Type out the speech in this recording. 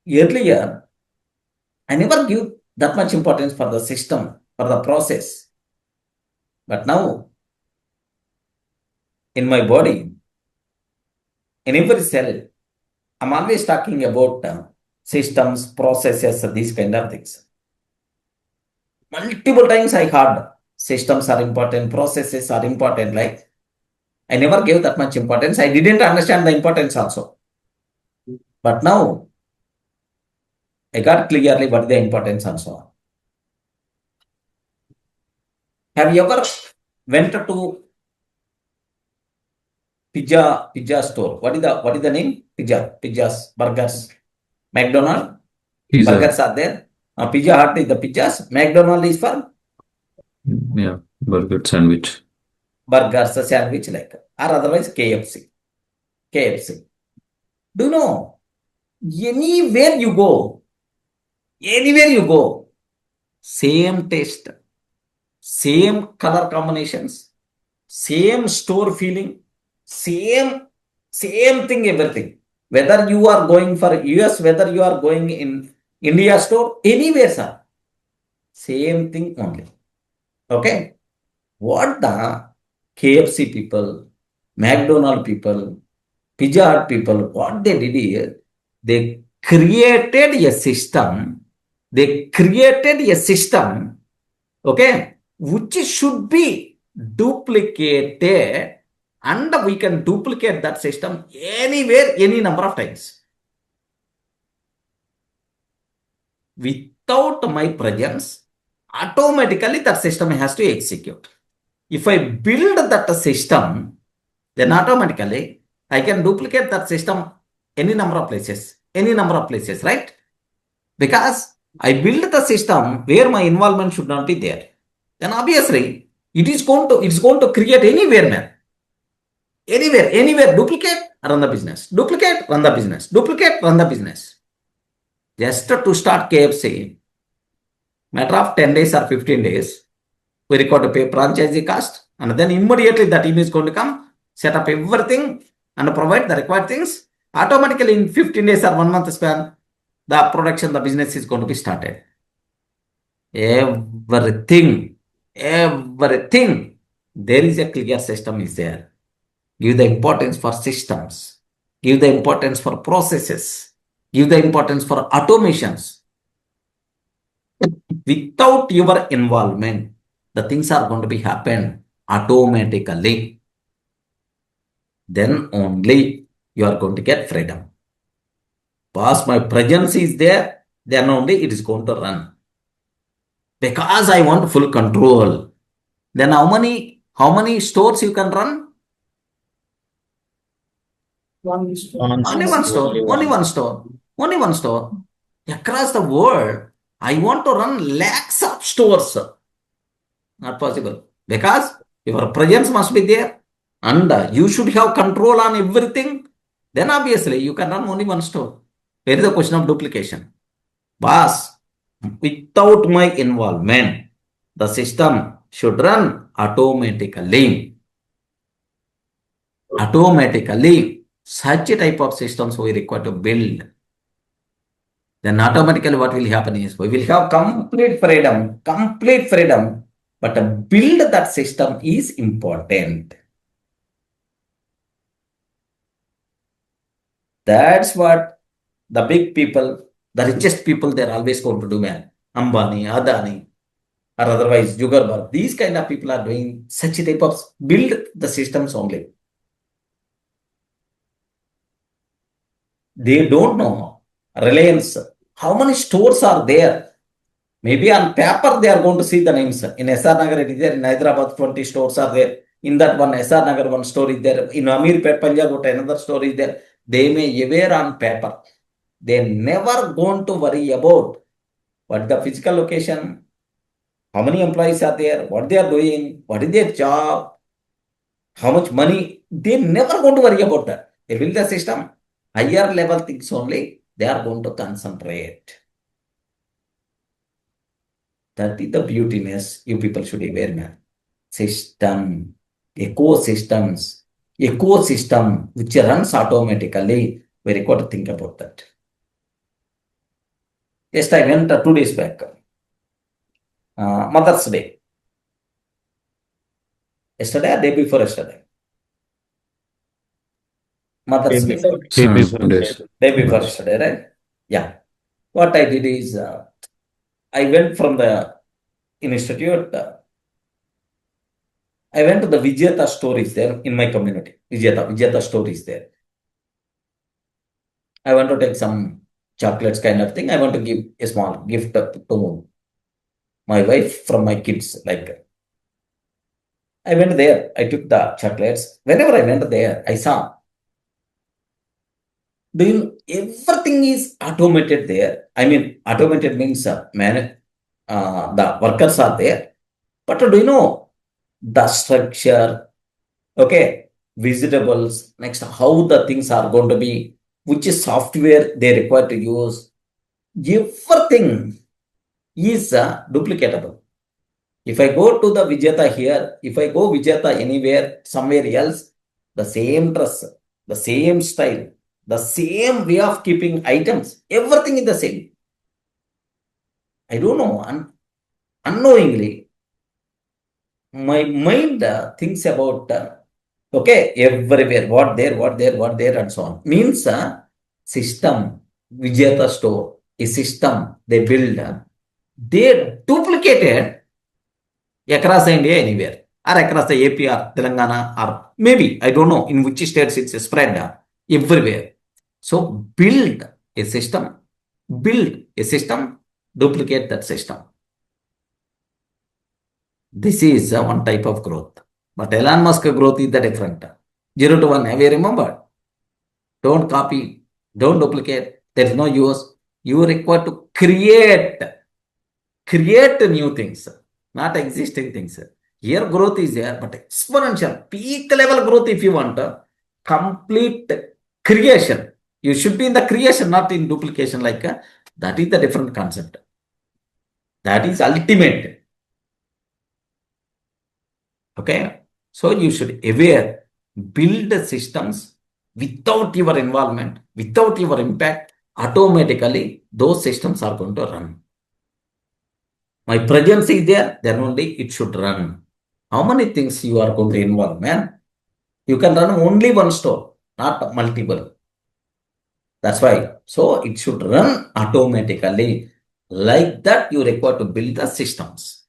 earlier, I never give that much importance for the system, for the process. But now, in my body, in every cell, I'm always talking about systems, processes, these kind of things. Multiple times I heard systems are important, processes are important. Like, I never gave that much importance. I didn't understand the importance also. But now, I got clearly what the importance also. Have you ever went to pizza store? What is the name? Pizzas, burgers, McDonald's. Pizza. Burgers are there. Pizza Hut is the pizzas. McDonald's is for Yeah, burger sandwich. burgers, sandwich like, or otherwise KFC. KFC. Do you know? Anywhere you go, same taste, same color combinations, same store feeling, same thing, everything. Whether you are going for US, whether you are going in India store, anywhere, sir. Same thing only. Okay. What the KFC people, McDonald people, Pizza Hut people, what they did is they created a system. Okay, which should be duplicated, and we can duplicate that system anywhere, any number of times. Without my presence, automatically that system has to execute. If I build that system, then automatically I can duplicate that system any number of places, right? Because I build the system where my involvement should not be there. Then obviously it's going to create anywhere, man. Anywhere, duplicate, run the business. Duplicate, run the business. Duplicate, run the business. Just to start KFC, matter of 10 days or 15 days, we record to pay franchisee cost, and then immediately the team is going to come, set up everything, and provide the required things. Automatically in 15 days or 1 month span, the production, the business is going to be started. Everything, there is a clear system is there. Give the importance for systems. Give the importance for processes. Give the importance for automations. Without your involvement, the things are going to be happen automatically. Then only you are going to get freedom. Because my presence is there, then only it is going to run. Because I want full control. Then how many stores you can run? Only one store. Only one store. Across the world, I want to run lakhs of stores. Not possible. Because your presence must be there. And you should have control on everything. Then obviously you can run only one store. Where is the question of duplication? Boss, without my involvement, the system should run automatically. Such a type of systems we require to build. Then automatically what will happen is we will have complete freedom, but to build that system is important. That's what the big people, the richest people, they're always going to do, man. Ambani, Adani, or otherwise Jugarbar. These kind of people are doing such a type of build the systems only. They don't know Reliance. How many stores are there? Maybe on paper they are going to see the names. In SR Nagar it is there. In Hyderabad 20 stores are there. In that one SR Nagar one store is there. In Amirpet Punjab another store is there. They may aware on paper. They never going to worry about what the physical location, how many employees are there, what they are doing, what is their job, how much money. They never going to worry about that. They build the system. Higher level things only they are going to concentrate. That is the beautiness you people should be aware, man. System, ecosystem which runs automatically. We require to think about that. Just I went 2 days back. Mother's Day. Yesterday or day before yesterday? Mother's Day. Day before yesterday, right? Yeah. What I did is, I went from the institute. I went to the Vijayata stories there in my community. Vijayata stories there. I want to take some chocolates kind of thing. I want to give a small gift to my wife from my kids. Like, I went there. I took the chocolates. Whenever I went there, I saw everything is automated there. I mean, automated means the workers are there. But do you know the structure? Okay, vegetables. Next, how the things are going to be, which is software they require to use. Everything is duplicatable. If I go to the Vijayata here, if I go Vijayata anywhere, somewhere else, the same dress, the same style, the same way of keeping items, everything is the same. I don't know, unknowingly, my mind thinks about, okay, everywhere, what there, and so on. Means system, Vijayata store, a system they build, they duplicated across India anywhere, or across the AP or Telangana, or maybe, I don't know, in which states it's spread everywhere. So build a system, duplicate that system. This is one type of growth. But Elon Musk growth is the different. 0 to 1, have you remembered? Don't copy, don't duplicate. There is no use. You require to create new things, not existing things. Here growth is there, but exponential, peak level growth if you want, complete creation. You should be in the creation, not in duplication. Like that is the different concept. That is ultimate. Okay, so you should aware, build systems without your involvement, without your impact. Automatically those systems are going to run. My presence is there, then only it should run. How many things you are going to involve, man? You can run only one store, not multiple. That's why. So it should run automatically. Like that, you require to build the systems.